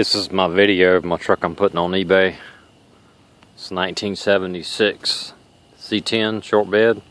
This is my video of my truck I'm putting on eBay. It's 1976 C-10 short bed.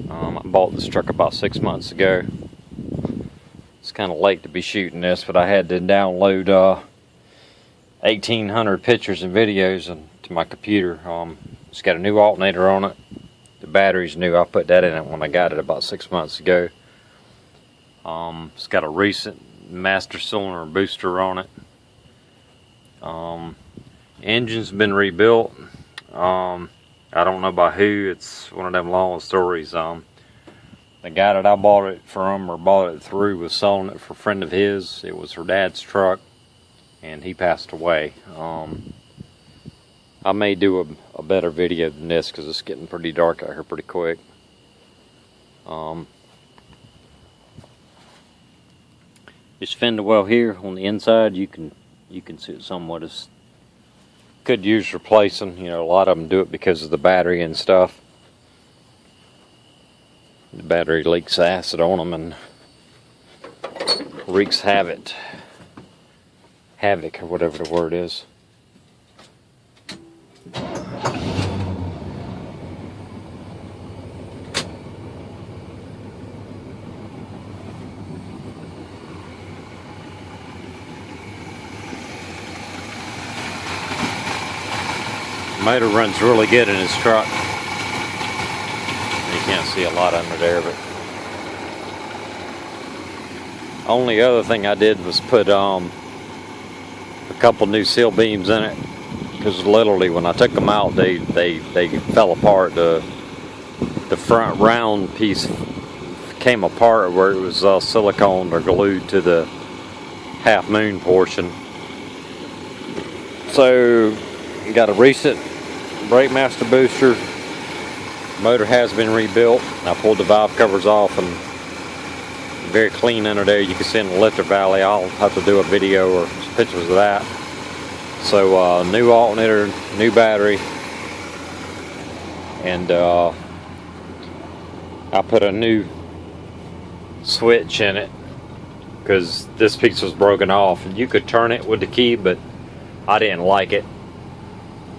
I bought this truck about 6 months ago. It's kind of late to be shooting this, but I had to download 1,800 pictures and videos to my computer. It's got a new alternator on it. The battery's new. I put that in it when I got it about 6 months ago. It's got a recent master cylinder booster on it. Engine's been rebuilt. I don't know by who. It's one of them long stories. The guy that I bought it from or bought it through was selling it for a friend of his. It was her dad's truck, and he passed away. I may do a better video than this because it's getting pretty dark out here pretty quick. This fender well here on the inside, you can see it somewhat as could use replacing. You know, a lot of them do it because of the battery and stuff. The battery leaks acid on them and wreaks havoc or whatever the word is. Motor runs really good in his truck. You can't see a lot under there, but only other thing I did was put a couple new seal beams in it, because literally when I took them out, they fell apart. The front round piece came apart where it was silicone or glued to the half moon portion. So you got a recent brake master booster. Motor has been rebuilt. I pulled the valve covers off and very clean under there. You can see in the lifter valley. I'll have to do a video or some pictures of that. So new alternator, new battery, and I put a new switch in it because this piece was broken off, and you could turn it with the key, but I didn't like it.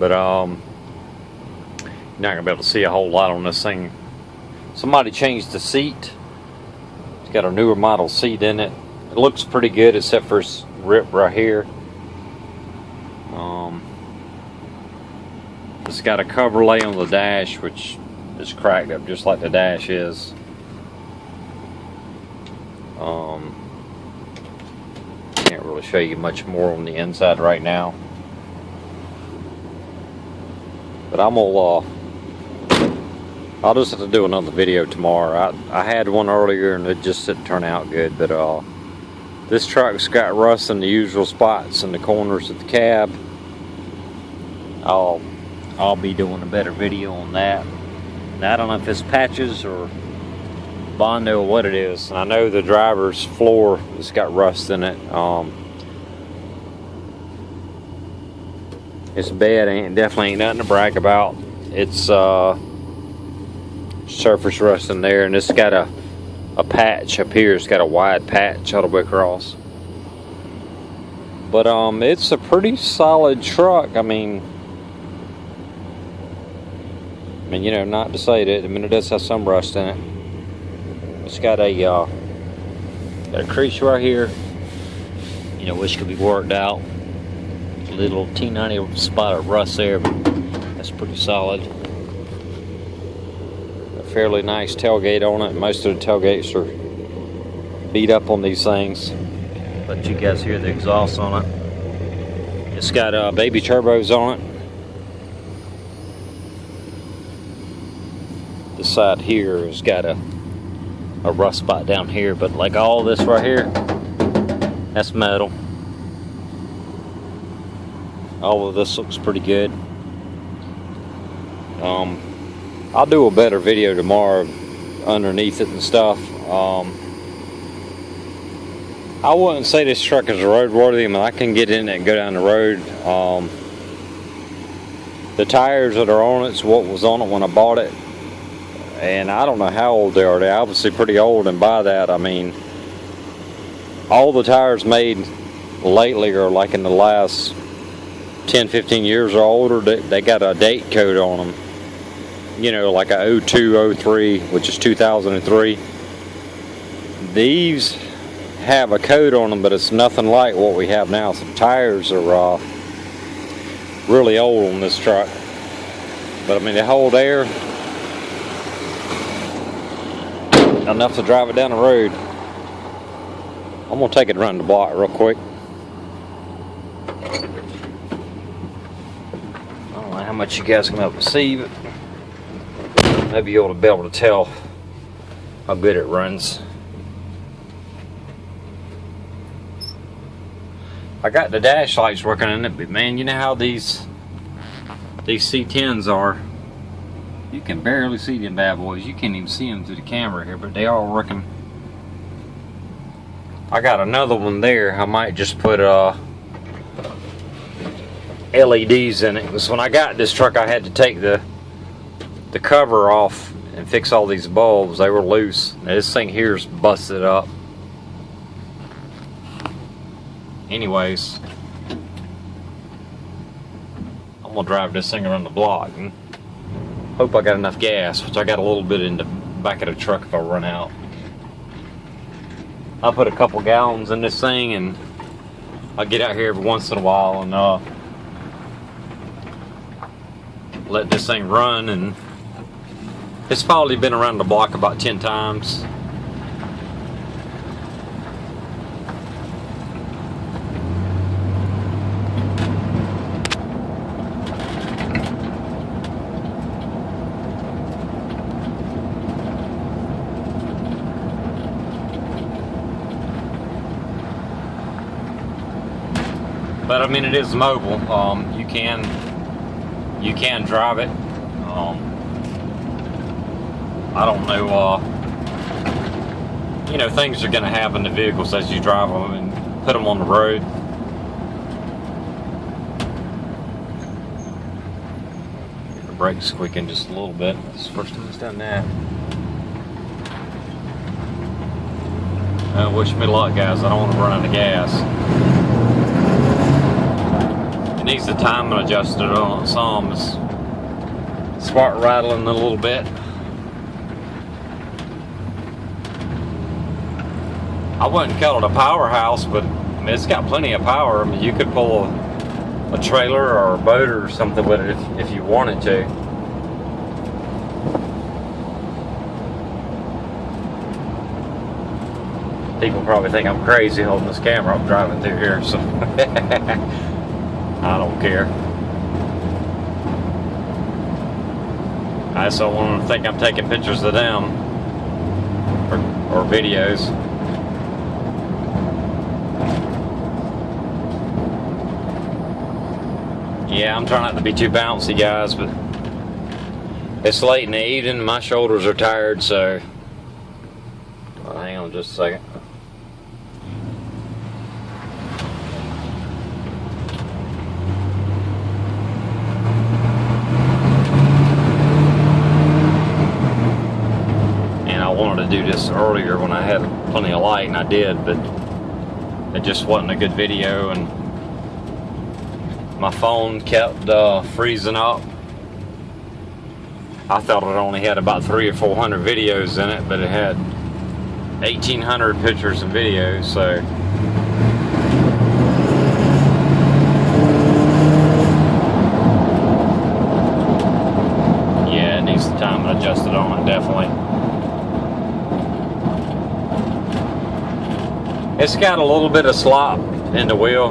But you're not gonna be able to see a whole lot on this thing. Somebody changed the seat. It's got a newer model seat in it. It looks pretty good except for this rip right here. It's got a cover lay on the dash, which is cracked up just like the dash is. Can't really show you much more on the inside right now. But I'll just have to do another video tomorrow. I had one earlier and it just didn't turn out good. But this truck's got rust in the usual spots in the corners of the cab. I'll be doing a better video on that. Now, I don't know if it's patches or Bondo or what it is. I know the driver's floor has got rust in it. This bed definitely ain't nothing to brag about. It's surface rust in there, and it's got a patch up here. It's got a wide patch all the way across. But it's a pretty solid truck. I mean, you know, not to say that. I mean, it does have some rust in it. It's got a crease right here, you know, which could be worked out. Little T90 spot of rust there, but that's pretty solid. A fairly nice tailgate on it. Most of the tailgates are beat up on these things. Let you guys hear the exhaust on it. It's got baby turbos on it. The side here has got a rust spot down here, but like all this right here, that's metal. All of this looks pretty good. I'll do a better video tomorrow underneath it and stuff. I wouldn't say this truck is roadworthy. I mean, I can get in it and go down the road. The tires that are on it's what was on it when I bought it. And I don't know how old they are. They're obviously pretty old, and by that I mean all the tires made lately, or like in the last 10-15 years or older, they got a date code on them. You know, like a 02, 03, which is 2003. These have a code on them, but it's nothing like what we have now. Some tires are really old on this truck, but I mean, they hold air enough to drive it down the road. I'm gonna take it around the block real quick. I don't know how much you guys can be able to see, but maybe you'll be able to tell how good it runs. I got the dash lights working in it, but man, you know how these C-10s are. You can barely see them bad boys. You can't even see them through the camera here, but they are working. I got another one there. I might just put LEDs in it, because when I got this truck, I had to take the cover off and fix all these bulbs. They were loose. Now, this thing here's busted up. Anyways, I'm gonna drive this thing around the block and hope I got enough gas, which I got a little bit in the back of the truck if I run out. I'll put a couple gallons in this thing, and I'll get out here every once in a while and let this thing run. And it's probably been around the block about 10 times. But I mean, it is mobile. You can drive it. I don't know. You know, things are going to happen to vehicles as you drive them and put them on the road. The brakes squeaking just a little bit. It's the first time it's done that. Wish me luck, guys. I don't want to run out of gas. Needs the timing adjusted on it some. It's spark rattling a little bit. I wouldn't call it a powerhouse, but I mean, it's got plenty of power. I mean, you could pull a trailer or a boat or something with it if you wanted to. People probably think I'm crazy holding this camera up driving through here, so I don't care. I just don't want them to think I'm taking pictures of them or videos. Yeah, I'm trying not to be too bouncy, guys, but it's late in the evening. My shoulders are tired, so hang on just a second. To do this earlier when I had plenty of light, and I did, but it just wasn't a good video, and my phone kept freezing up. I thought it only had about 300 or 400 videos in it, but it had 1,800 pictures and videos, so yeah, it needs the timing adjusted on it, definitely. It's got a little bit of slop in the wheel.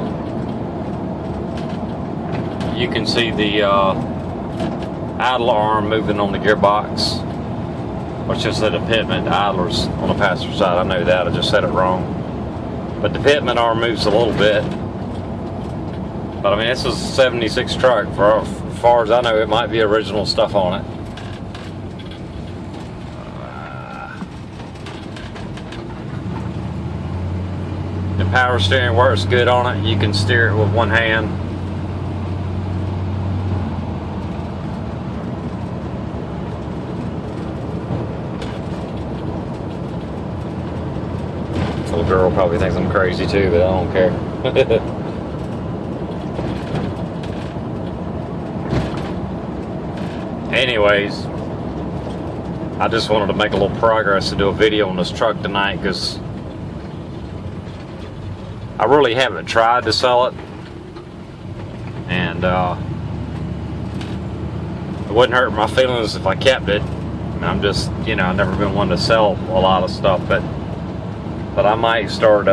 You can see the idler arm moving on the gearbox. Or just the pitman, the idler's on the passenger side. I know that, I just said it wrong. But the pitman arm moves a little bit. But I mean, this is a 76 truck. For as far as I know, it might be original stuff on it. The power steering works good on it. You can steer it with one hand. Little girl probably thinks I'm crazy too, but I don't care. Anyways, I just wanted to make a little progress to do a video on this truck tonight, because I really haven't tried to sell it, and it wouldn't hurt my feelings if I kept it. I'm just, you know, I've never been one to sell a lot of stuff, but I might start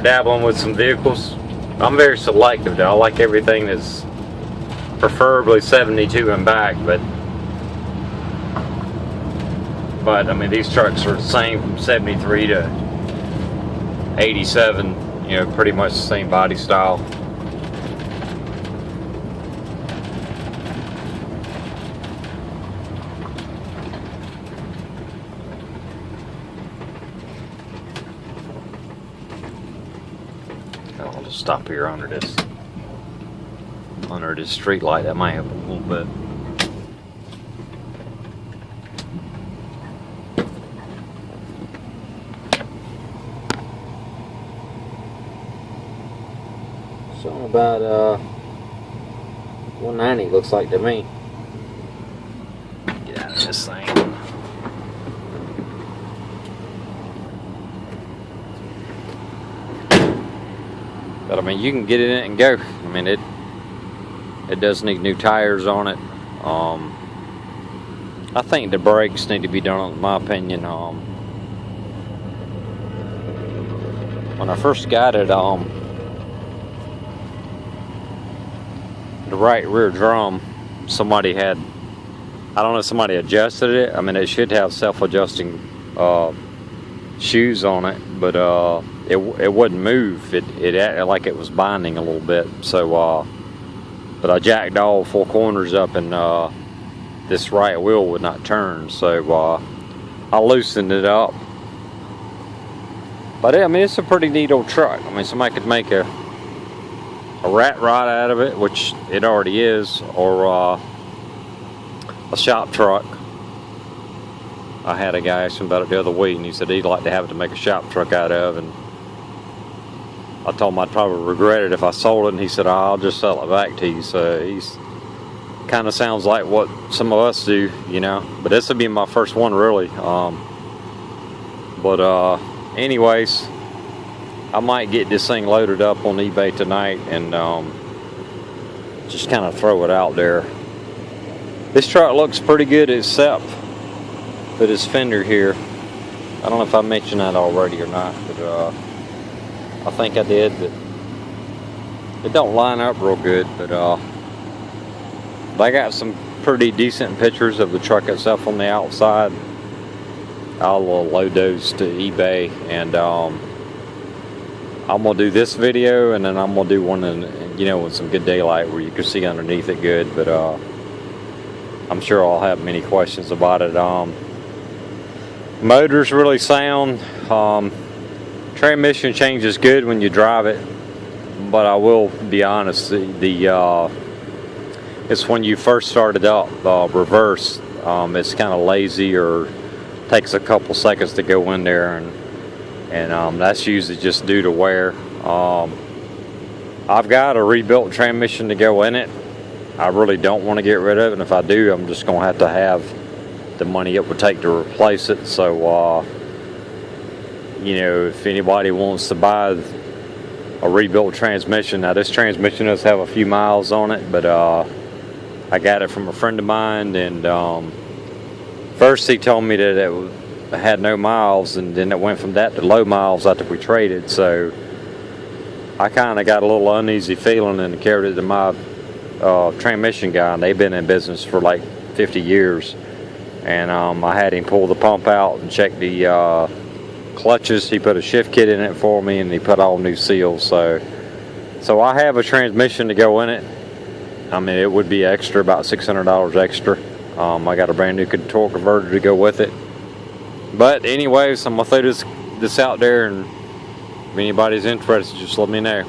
dabbling with some vehicles. I'm very selective though. I like everything that's preferably 72 and back, but I mean, these trucks are the same from 73 to 87, you know, pretty much the same body style. I'll just stop here under this street light. That might help a little bit. Something about 190 looks like to me. Get out of this thing. But I mean, you can get in it and go. I mean, it does need new tires on it. I think the brakes need to be done, in my opinion. When I first got it, the right rear drum, somebody had, I don't know if somebody adjusted it. I mean, it should have self-adjusting shoes on it, but it wouldn't move. It acted like it was binding a little bit. So but I jacked all four corners up, and this right wheel would not turn. So I loosened it up. But I mean, it's a pretty neat old truck. I mean, somebody could make a rat rod out of it, which it already is, or a shop truck. I had a guy ask me about it the other week, and he said he'd like to have it to make a shop truck out of, and I told him I'd probably regret it if I sold it, and he said, oh, I'll just sell it back to you. So he's kind of sounds like what some of us do, you know. But this would be my first one, really. Anyways, I might get this thing loaded up on eBay tonight and just kind of throw it out there. This truck looks pretty good, except for this fender here. I don't know if I mentioned that already or not, but I think I did. But it don't line up real good. But I got some pretty decent pictures of the truck itself on the outside. I'll load those to eBay, and I'm gonna do this video, and then I'm gonna do one in, you know, with some good daylight where you can see underneath it good. But I'm sure I'll have many questions about it. Motor's really sound. Transmission change is good when you drive it, but I will be honest, it's when you first start it up, reverse, it's kind of lazy, or takes a couple seconds to go in there, and that's usually just due to wear. I've got a rebuilt transmission to go in it. I really don't want to get rid of it, and if I do, I'm just going to have the money it would take to replace it. So you know, if anybody wants to buy a rebuilt transmission, now this transmission does have a few miles on it, but I got it from a friend of mine, and first he told me that it had no miles, and then it went from that to low miles after we traded. So I kind of got a little uneasy feeling and carried it to my transmission guy, and they've been in business for like 50 years. And I had him pull the pump out and check the clutches. He put a shift kit in it for me, and he put all new seals. So I have a transmission to go in it. I mean, it would be extra, about $600 extra. I got a brand new torque converter to go with it. But anyways, I'm gonna throw this out there, and if anybody's interested, just let me know.